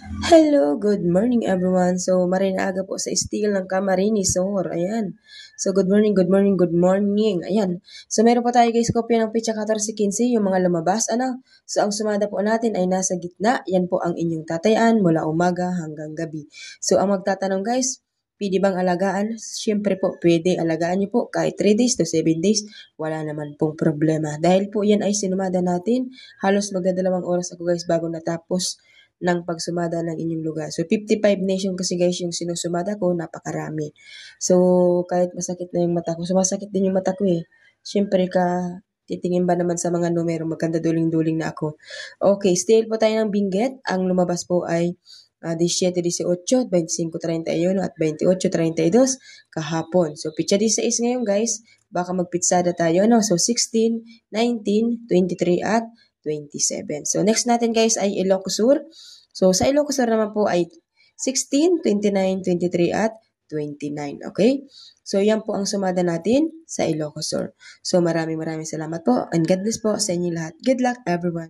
Hello, good morning everyone. So, marinaaga po sa steel ng Camarines Sur. Ayan. So, good morning, good morning, good morning. Ayan. So, meron po tayo guys kopya ng Pitsa 14-15, yung mga lumabas. Ano? So, ang sumada po natin ay nasa gitna. Yan po ang inyong tatayaan mula umaga hanggang gabi. So, ang magtatanong guys, pwede bang alagaan? Siyempre po, pwede alagaan niyo po kahit 3 days to 7 days. Wala naman pong problema. Dahil po yan ay sinumada natin. Halos magdadalawang oras ako guys bago natapos ng pagsumada ng inyong lugar. So, 55 nation kasi guys yung sinusumada ko, napakarami. So, kahit masakit na yung mata ko, sumasakit din yung mata ko eh. Siyempre titingin ba naman sa mga numero, magkanda duling-duling na ako. Okay, still po tayo ng binggit. Ang lumabas po ay 17, 18, 25, 31 at 28, 32 kahapon. So, pitsa 16 ngayon guys, baka magpitsada tayo. No? So, 16, 19, 23 at 27. So, next natin guys ay Ilocos Sur. So, sa Ilocos Sur naman po ay 16, 29, 23 at 29. Okay? So, yan po ang sumada natin sa Ilocos Sur. So, maraming salamat po and God bless po sa inyo lahat. Good luck everyone!